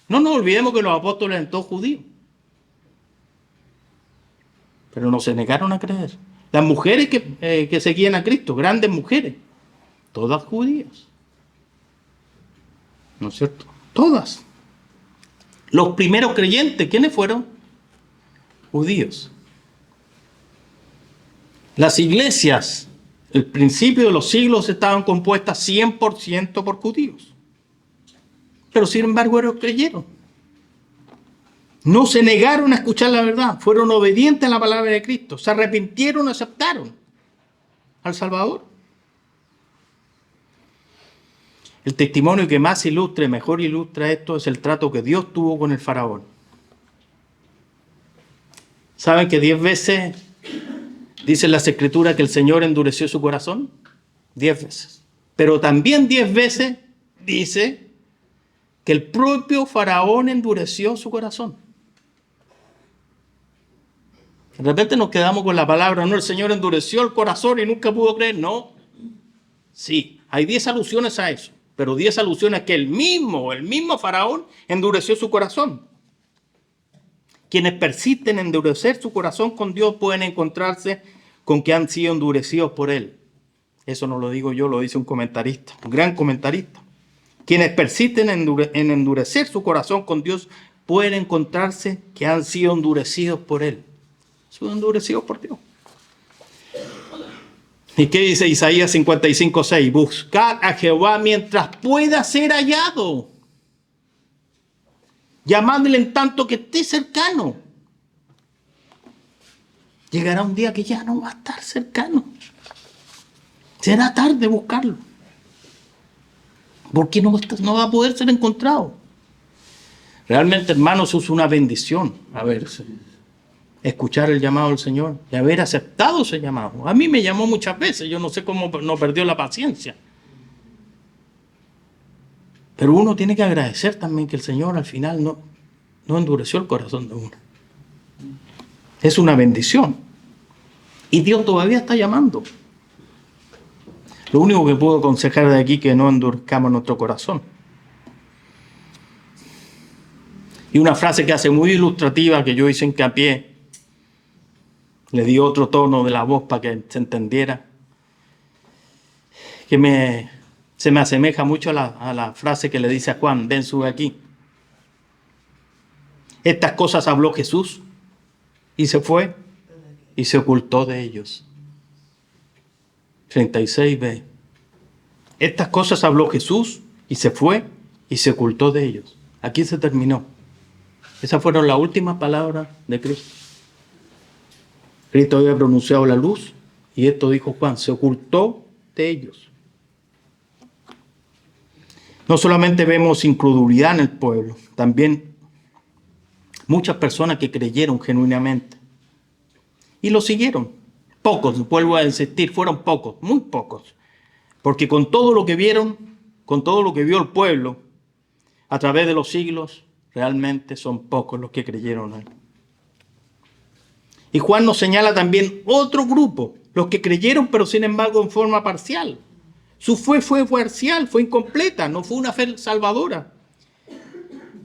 No nos olvidemos que los apóstoles eran todos judíos, pero no se negaron a creer. Las mujeres que seguían a Cristo, grandes mujeres, todas judías. ¿No es cierto? Todas. Los primeros creyentes, ¿quiénes fueron? Judíos. Las iglesias, el principio de los siglos, estaban compuestas 100% por judíos. Pero sin embargo ellos creyeron. No se negaron a escuchar la verdad, fueron obedientes a la palabra de Cristo, se arrepintieron, aceptaron al Salvador. El testimonio que más mejor ilustra esto es el trato que Dios tuvo con el faraón. ¿Saben que 10 veces dice en las Escrituras que el Señor endureció su corazón? 10 veces. Pero también 10 veces dice que el propio faraón endureció su corazón. De repente nos quedamos con la palabra, no, el Señor endureció el corazón y nunca pudo creer. No. Sí, hay 10 alusiones a eso. Pero 10 alusiones que el mismo faraón endureció su corazón. Quienes persisten en endurecer su corazón con Dios pueden encontrarse con que han sido endurecidos por Él. Eso no lo digo yo, lo dice un comentarista, un gran comentarista. Quienes persisten en endurecer su corazón con Dios pueden encontrarse que han sido endurecidos por Él. Son endurecidos por Dios. ¿Y qué dice Isaías 55:6? Buscad a Jehová mientras pueda ser hallado. Llamadle en tanto que esté cercano. Llegará un día que ya no va a estar cercano. Será tarde buscarlo. Porque no va a poder ser encontrado. Realmente, hermanos, es una bendición escuchar el llamado del Señor y haber aceptado ese llamado. A mí me llamó muchas veces, yo no sé cómo no perdió la paciencia. Pero uno tiene que agradecer también que el Señor al final no endureció el corazón de uno. Es una bendición. Y Dios todavía está llamando. Lo único que puedo aconsejar de aquí es que no endurezcamos nuestro corazón. Y una frase que hace muy ilustrativa, que yo hice hincapié, le di otro tono de la voz para que se entendiera, que se me asemeja mucho a la frase que le dice a Juan: ven, sube aquí. Estas cosas habló Jesús y se fue y se ocultó de ellos. 36b. Estas cosas habló Jesús y se fue y se ocultó de ellos. Aquí se terminó. Esas fueron las últimas palabras de Cristo. Cristo había pronunciado la luz y esto dijo Juan: se ocultó de ellos. No solamente vemos incredulidad en el pueblo, también muchas personas que creyeron genuinamente y lo siguieron. Pocos, vuelvo a insistir, fueron pocos, muy pocos. Porque con todo lo que vieron, con todo lo que vio el pueblo a través de los siglos, realmente son pocos los que creyeron en él. Y Juan nos señala también otro grupo, los que creyeron, pero sin embargo en forma parcial. Su fe fue parcial, fue incompleta, no fue una fe salvadora.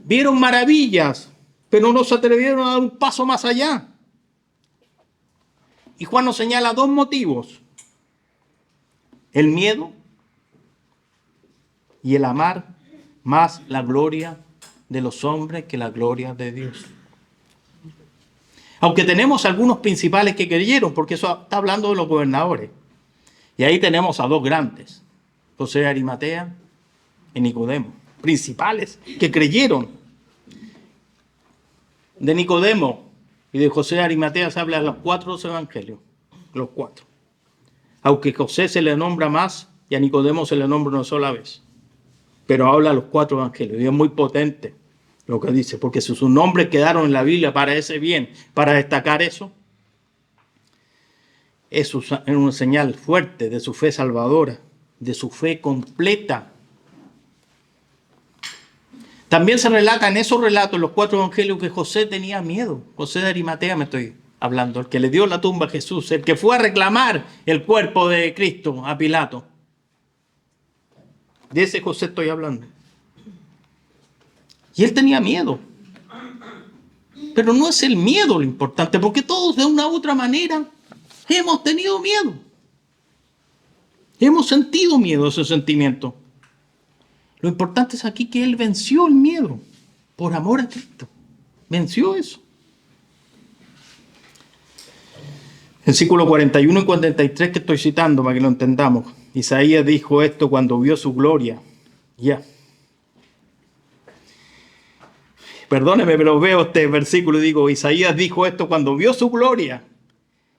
Vieron maravillas, pero no se atrevieron a dar un paso más allá. Y Juan nos señala dos motivos: el miedo y el amar más la gloria de los hombres que la gloria de Dios. Aunque tenemos algunos principales que creyeron, porque eso está hablando de los gobernadores. Y ahí tenemos a dos grandes, José de Arimatea y Nicodemo, principales que creyeron. De Nicodemo y de José de Arimatea se habla en los 4 evangelios, los 4. Aunque José se le nombra más y a Nicodemo se le nombra una sola vez. Pero habla los 4 evangelios y es muy potente lo que dice, porque si sus nombres quedaron en la Biblia para ese bien, para destacar eso, es una señal fuerte de su fe salvadora, de su fe completa. También se relata en esos relatos, en los 4 evangelios, que José tenía miedo. José de Arimatea me estoy hablando, el que le dio la tumba a Jesús, el que fue a reclamar el cuerpo de Cristo a Pilato. De ese José estoy hablando. Y él tenía miedo. Pero no es el miedo lo importante, porque todos de una u otra manera hemos tenido miedo. Hemos sentido miedo, ese sentimiento. Lo importante es aquí que él venció el miedo por amor a Cristo. Venció eso. Versículo 41 y 43 que estoy citando para que lo entendamos. Isaías dijo esto cuando vio su gloria. Ya. Perdóneme, pero veo este versículo y digo, Isaías dijo esto cuando vio su gloria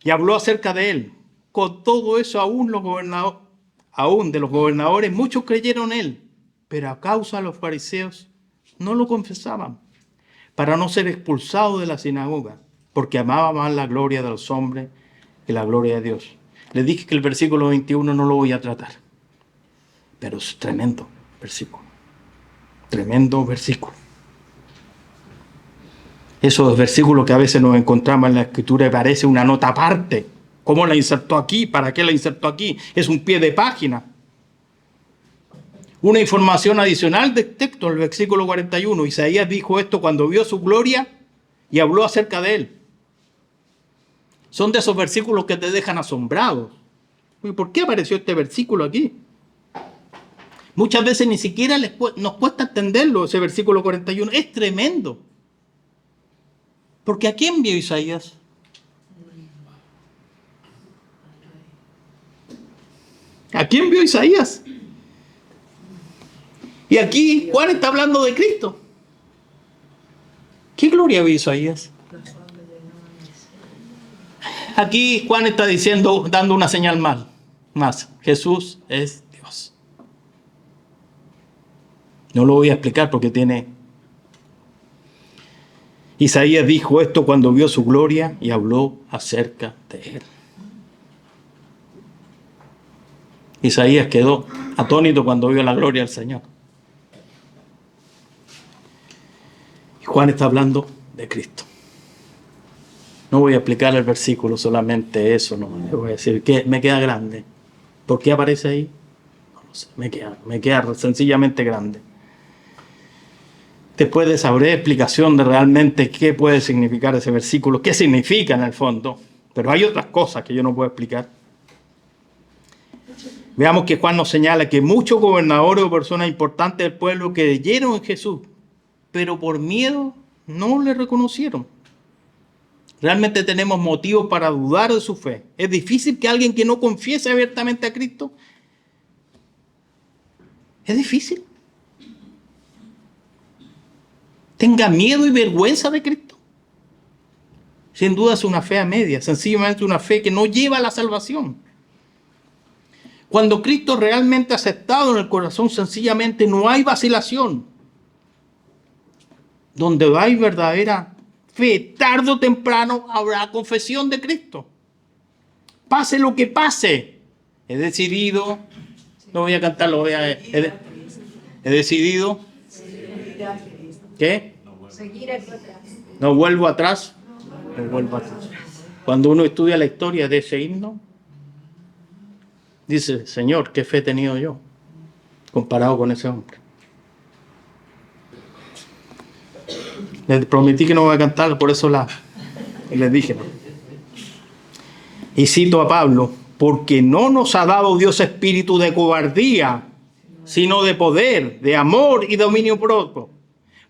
y habló acerca de él. Con todo eso, aún de los gobernadores, muchos creyeron en él, pero a causa de los fariseos no lo confesaban, para no ser expulsados de la sinagoga, porque amaba más la gloria de los hombres que la gloria de Dios. Les dije que el versículo 21 no lo voy a tratar, pero es tremendo versículo. Tremendo versículo. Esos versículos que a veces nos encontramos en la Escritura y parece una nota aparte. ¿Cómo la insertó aquí? ¿Para qué la insertó aquí? Es un pie de página. Una información adicional del texto, el versículo 41. Isaías dijo esto cuando vio su gloria y habló acerca de él. Son de esos versículos que te dejan asombrados. ¿Por qué apareció este versículo aquí? Muchas veces ni siquiera nos cuesta entenderlo, ese versículo 41. Es tremendo. Porque ¿a quién vio Isaías? ¿A quién vio Isaías? Y aquí Juan está hablando de Cristo. ¿Qué gloria vio Isaías? Aquí Juan está diciendo, dando una señal más. Jesús es Dios. No lo voy a explicar porque tiene... Isaías dijo esto cuando vio su gloria y habló acerca de él. Isaías quedó atónito cuando vio la gloria del Señor. Y Juan está hablando de Cristo. No voy a explicar el versículo, solamente eso, no. Le voy a decir que me queda grande. ¿Por qué aparece ahí? No lo sé, me queda sencillamente grande. Después de esa breve explicación de realmente qué puede significar ese versículo, qué significa en el fondo, pero hay otras cosas que yo no puedo explicar. Veamos que Juan nos señala que muchos gobernadores o personas importantes del pueblo creyeron en Jesús, pero por miedo no le reconocieron. Realmente tenemos motivos para dudar de su fe. Es difícil que alguien que no confiese abiertamente a Cristo. Es difícil. Tenga miedo y vergüenza de Cristo. Sin duda es una fe a media, sencillamente una fe que no lleva a la salvación. Cuando Cristo es realmente aceptado en el corazón, sencillamente no hay vacilación. Donde hay verdadera fe, tarde o temprano habrá confesión de Cristo. Pase lo que pase. He decidido, no voy a cantar, he decidido. ¿Qué? No vuelvo atrás. No vuelvo atrás. Cuando uno estudia la historia de ese himno, dice, Señor, ¿qué fe he tenido yo comparado con ese hombre? Les prometí que no voy a cantar, por eso les dije. Y cito a Pablo, porque no nos ha dado Dios espíritu de cobardía, sino de poder, de amor y dominio propio.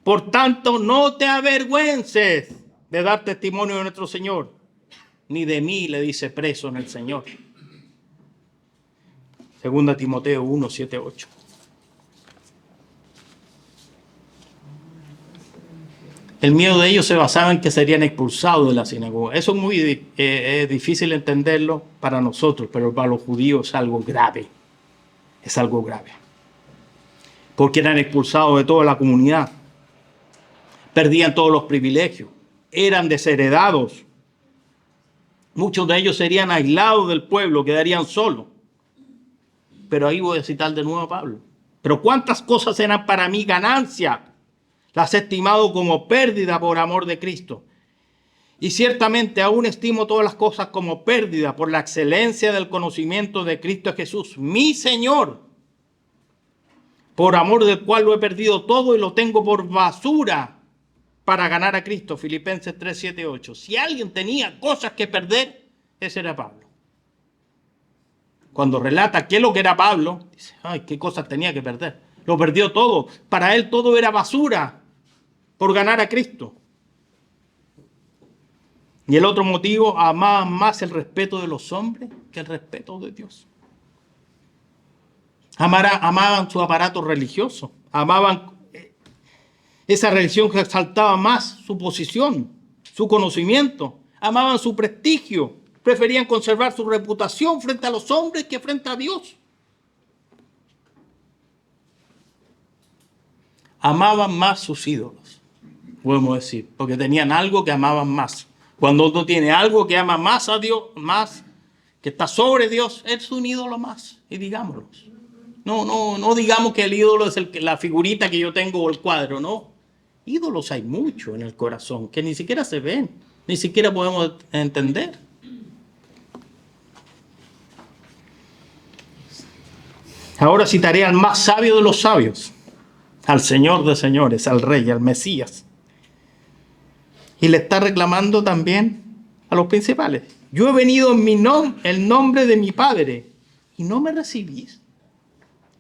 Por tanto, no te avergüences de dar testimonio de nuestro Señor, ni de mí, le dice, preso en el Señor. 2 Timoteo 1, 7, 8. El miedo de ellos se basaba en que serían expulsados de la sinagoga. Eso es muy difícil entenderlo para nosotros, pero para los judíos es algo grave. Es algo grave. Porque eran expulsados de toda la comunidad. Perdían todos los privilegios. Eran desheredados. Muchos de ellos serían aislados del pueblo, quedarían solos. Pero ahí voy a citar de nuevo a Pablo. Pero cuántas cosas eran para mí ganancia. Las he estimado como pérdida por amor de Cristo. Y ciertamente aún estimo todas las cosas como pérdida por la excelencia del conocimiento de Cristo Jesús, mi Señor, por amor del cual lo he perdido todo y lo tengo por basura para ganar a Cristo. Filipenses 3, 7, 8. Si alguien tenía cosas que perder, ese era Pablo. Cuando relata qué es lo que era Pablo, dice, ay, qué cosas tenía que perder. Lo perdió todo. Para él todo era basura por ganar a Cristo. Y el otro motivo, amaban más el respeto de los hombres que el respeto de Dios. Amaban su aparato religioso. Amaban esa religión que exaltaba más su posición, su conocimiento. Amaban su prestigio. Preferían conservar su reputación frente a los hombres que frente a Dios. Amaban más sus ídolos, podemos decir, porque tenían algo que amaban más. Cuando uno tiene algo que ama más a Dios, más, que está sobre Dios, es un ídolo más, y digámoslo. No digamos que el ídolo es la figurita que yo tengo o el cuadro, no. Ídolos hay mucho en el corazón que ni siquiera se ven, ni siquiera podemos entender. Ahora citaré al más sabio de los sabios, al Señor de señores, al Rey, al Mesías. Y le está reclamando también a los principales. Yo he venido en el nombre de mi Padre y no me recibís.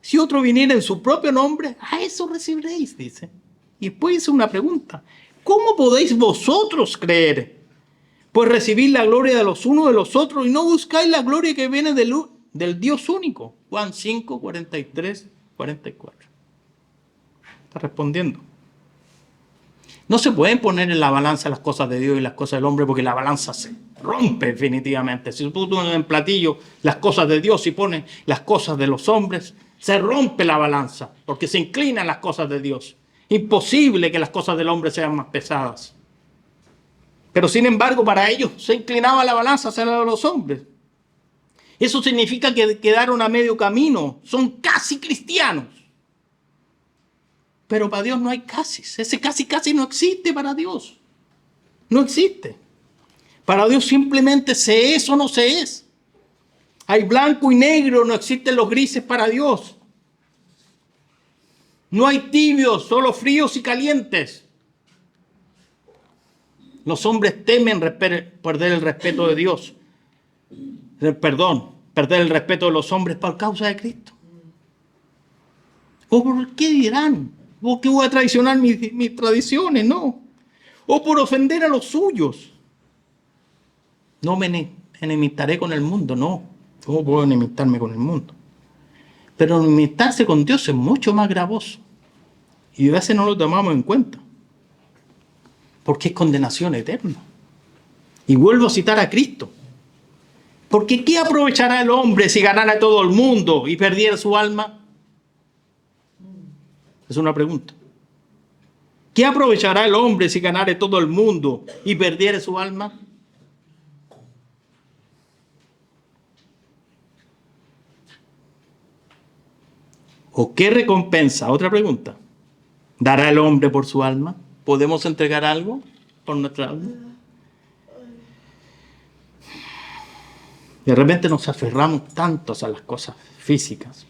Si otro viniera en su propio nombre, a eso recibiréis, dice. Y después hizo una pregunta. ¿Cómo podéis vosotros creer? Pues recibís la gloria de los unos de los otros y no buscáis la gloria que viene del Dios único. Juan 5, 43, 44. Está respondiendo. No se pueden poner en la balanza las cosas de Dios y las cosas del hombre porque la balanza se rompe definitivamente. Si tú pones en platillo las cosas de Dios y pones las cosas de los hombres, se rompe la balanza porque se inclinan las cosas de Dios. Imposible que las cosas del hombre sean más pesadas. Pero sin embargo, para ellos se inclinaba la balanza hacia la de los hombres. Eso significa que quedaron a medio camino. Son casi cristianos. Pero para Dios no hay casi. Ese casi no existe para Dios. No existe. Para Dios simplemente se es o no se es. Hay blanco y negro, no existen los grises para Dios. No hay tibios, solo fríos y calientes. Los hombres temen perder el respeto de Dios. Perder el respeto de los hombres por causa de Cristo. ¿O por qué dirán? ¿Por qué voy a traicionar mis tradiciones? No. O por ofender a los suyos. No me enemistaré con el mundo, no. ¿Cómo puedo enemistarme con el mundo? Pero enemistarse con Dios es mucho más gravoso. Y a veces no lo tomamos en cuenta. Porque es condenación eterna. Y vuelvo a citar a Cristo. Porque ¿qué aprovechará el hombre si ganara todo el mundo y perdiera su alma? Es una pregunta. ¿Qué aprovechará el hombre si ganara todo el mundo y perdiera su alma? ¿O qué recompensa? Otra pregunta. ¿Dará el hombre por su alma? ¿Podemos entregar algo por nuestra alma? De repente nos aferramos tantos a las cosas físicas.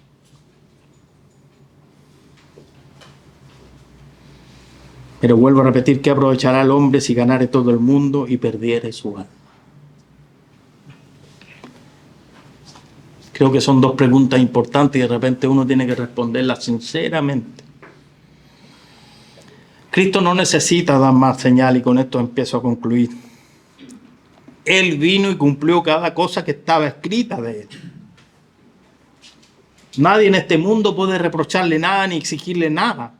Pero vuelvo a repetir, ¿qué aprovechará el hombre si ganare todo el mundo y perdiere su alma? Creo que son dos preguntas importantes y de repente uno tiene que responderlas sinceramente. Cristo no necesita dar más señal y con esto empiezo a concluir. Él vino y cumplió cada cosa que estaba escrita de él. Nadie en este mundo puede reprocharle nada ni exigirle nada.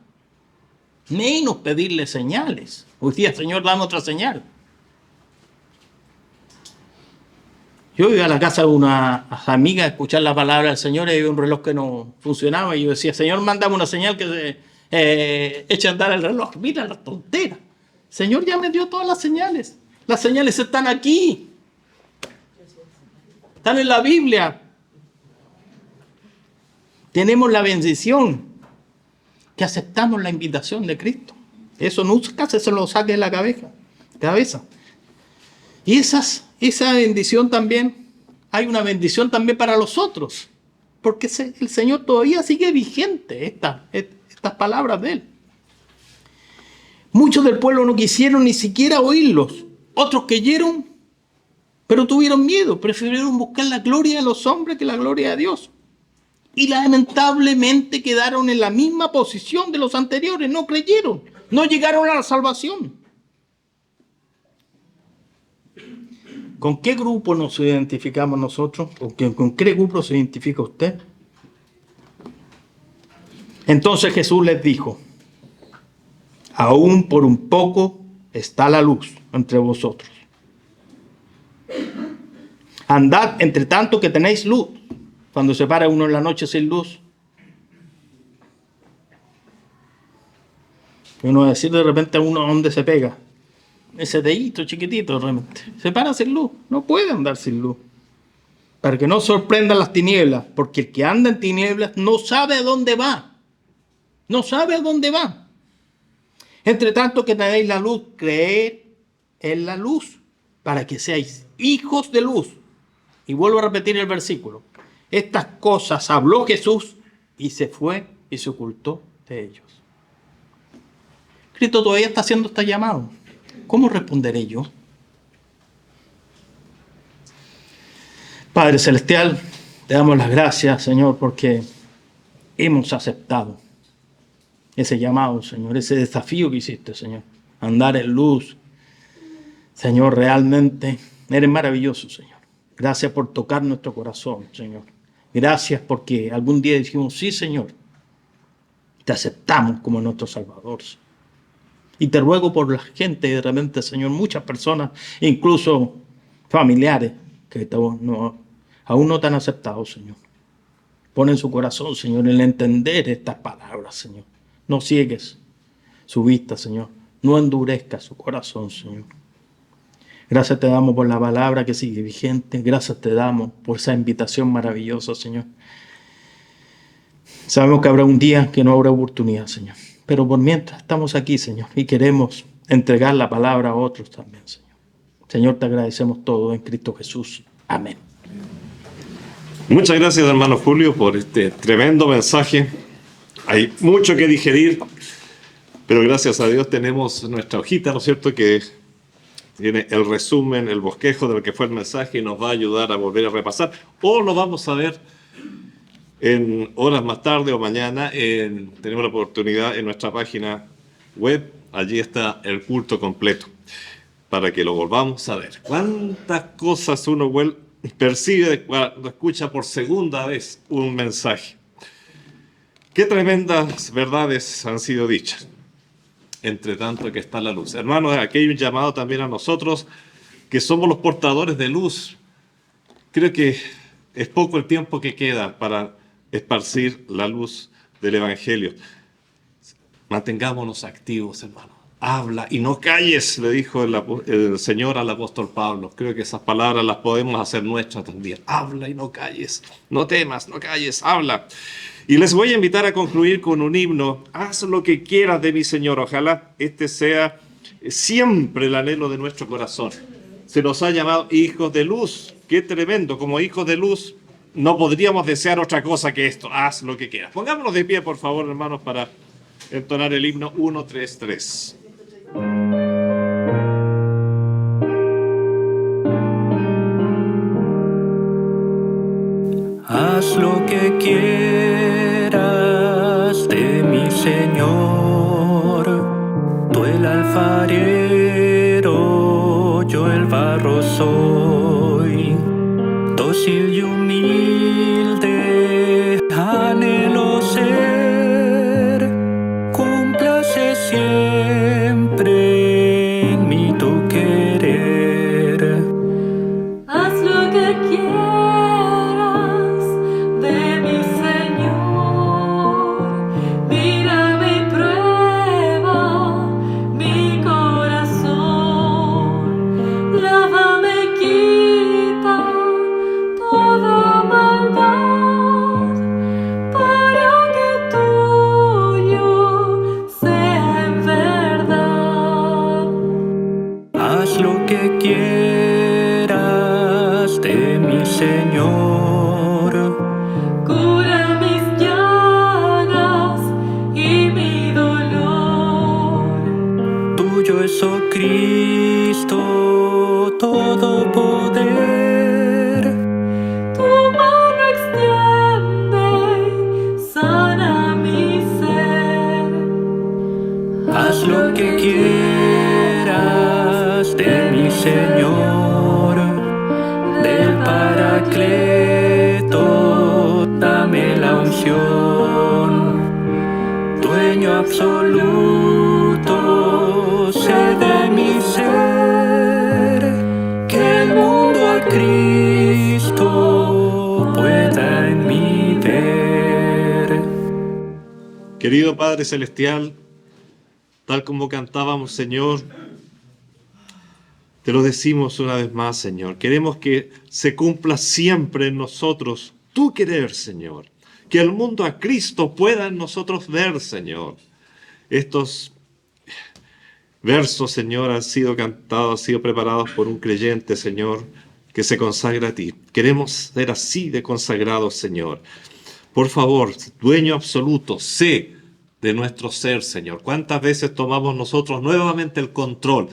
Menos pedirle señales. Hoy día, Señor, dame otra señal. Yo iba a la casa de una amiga a escuchar la palabra del Señor y había un reloj que no funcionaba. Y yo decía, Señor, mándame una señal que eche a andar el reloj. Mira la tontera. Señor ya me dio todas las señales. Las señales están aquí. Están en la Biblia. Tenemos la bendición que aceptamos la invitación de Cristo. Eso nunca se lo saque de la cabeza. Y esa bendición también, hay una bendición también para los otros. Porque el Señor todavía sigue vigente estas palabras de Él. Muchos del pueblo no quisieron ni siquiera oírlos. Otros creyeron, pero tuvieron miedo. Prefirieron buscar la gloria de los hombres que la gloria de Dios. Y lamentablemente quedaron en la misma posición de los anteriores. No creyeron. No llegaron a la salvación. ¿Con qué grupo nos identificamos nosotros? ¿Con qué grupo se identifica usted? Entonces Jesús les dijo, aún por un poco está la luz entre vosotros. Andad entre tanto que tenéis luz. Cuando se para uno en la noche sin luz, uno va a decir de repente a uno dónde se pega. Ese dedito chiquitito de repente. Se para sin luz. No puede andar sin luz. Para que no sorprendan las tinieblas. Porque el que anda en tinieblas no sabe a dónde va. No sabe a dónde va. Entre tanto que tenéis la luz, creed en la luz. Para que seáis hijos de luz. Y vuelvo a repetir el versículo. Estas cosas habló Jesús y se fue y se ocultó de ellos. Cristo todavía está haciendo este llamado. ¿Cómo responderé yo? Padre Celestial, te damos las gracias, Señor, porque hemos aceptado ese llamado, Señor, ese desafío que hiciste, Señor. Andar en luz. Señor, realmente eres maravilloso, Señor. Gracias por tocar nuestro corazón, Señor. Gracias porque algún día dijimos, sí, Señor, te aceptamos como nuestro Salvador. Y te ruego por la gente, de repente, Señor, muchas personas, incluso familiares, que aún no te han aceptado, Señor. Pon en su corazón, Señor, el entender estas palabras, Señor. No ciegues su vista, Señor. No endurezcas su corazón, Señor. Gracias te damos por la palabra que sigue vigente. Gracias te damos por esa invitación maravillosa, Señor. Sabemos que habrá un día que no habrá oportunidad, Señor. Pero por mientras estamos aquí, Señor, y queremos entregar la palabra a otros también, Señor. Señor, te agradecemos todo en Cristo Jesús. Amén. Muchas gracias, hermano Julio, por este tremendo mensaje. Hay mucho que digerir, pero gracias a Dios tenemos nuestra hojita, ¿no es cierto?, que tiene el resumen, el bosquejo de lo que fue el mensaje y nos va a ayudar a volver a repasar. O lo vamos a ver en horas más tarde o mañana. Tenemos la oportunidad en nuestra página web. Allí está el culto completo para que lo volvamos a ver. ¿Cuántas cosas uno percibe cuando escucha por segunda vez un mensaje? Qué tremendas verdades han sido dichas. Entre tanto que está la luz. Hermanos, aquí hay un llamado también a nosotros que somos los portadores de luz. Creo que es poco el tiempo que queda para esparcir la luz del Evangelio. Mantengámonos activos, hermanos. Habla y no calles, le dijo el Señor al apóstol Pablo. Creo que esas palabras las podemos hacer nuestras también. Habla y no calles. No temas, no calles, habla. Y les voy a invitar a concluir con un himno. Haz lo que quieras de mi Señor. Ojalá este sea siempre el anhelo de nuestro corazón. Se nos ha llamado hijos de luz. Qué tremendo. Como hijos de luz no podríamos desear otra cosa que esto. Haz lo que quieras. Pongámonos de pie, por favor, hermanos, para entonar el himno 1-3-3. Haz lo que quieras de mi Señor, tú el alfarero, yo el barro soy, dócil y humilde, anhelo ser, cúmplase siempre en mí tu querer. Haz lo que quieras de mi Señor, mírame y prueba mi corazón, lávame y quita toda maldad, para que tuyo sea en verdad. Haz lo que quieras de mi Señor, Cura mis llagas y mi dolor. tuyo es, oh Cristo, todo poder. Tu mano extiende, sana mi ser. Haz lo que quieras de mi Señor, del Paracleto, dame la unción. Dueño absoluto, sé de mi ser, que el mundo a Cristo pueda en mí ver. Querido Padre Celestial, tal como cantábamos, Señor, te lo decimos una vez más, Señor. Queremos que se cumpla siempre en nosotros tu querer, Señor. Que el mundo a Cristo pueda en nosotros ver, Señor. Estos versos, Señor, han sido cantados, han sido preparados por un creyente, Señor, que se consagra a ti. Queremos ser así de consagrados, Señor. Por favor, dueño absoluto, sé de nuestro ser, Señor. ¿Cuántas veces tomamos nosotros nuevamente el control?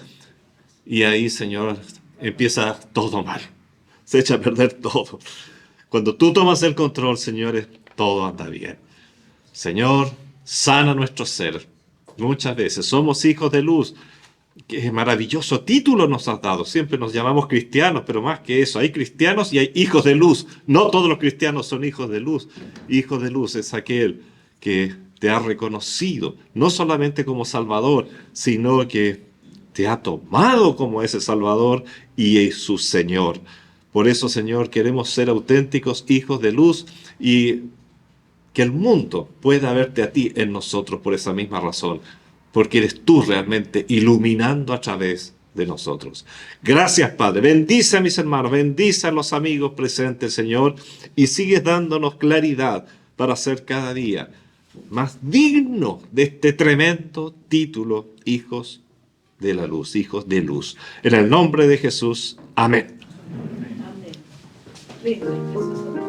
Y ahí, Señor, empieza todo mal. Se echa a perder todo. Cuando tú tomas el control, Señor, todo anda bien. Señor, sana nuestro ser. Muchas veces somos hijos de luz. Qué maravilloso título nos has dado. Siempre nos llamamos cristianos, pero más que eso, hay cristianos y hay hijos de luz. No todos los cristianos son hijos de luz. Hijo de luz es aquel que te ha reconocido, no solamente como Salvador, sino que te ha tomado como ese Salvador y es su Señor. Por eso, Señor, queremos ser auténticos hijos de luz y que el mundo pueda verte a ti en nosotros por esa misma razón, porque eres tú realmente iluminando a través de nosotros. Gracias, Padre. Bendice a mis hermanos, bendice a los amigos presentes, Señor, y sigues dándonos claridad para ser cada día más digno de este tremendo título, hijos de la luz, hijos de luz. En el nombre de Jesús, amén. Amén.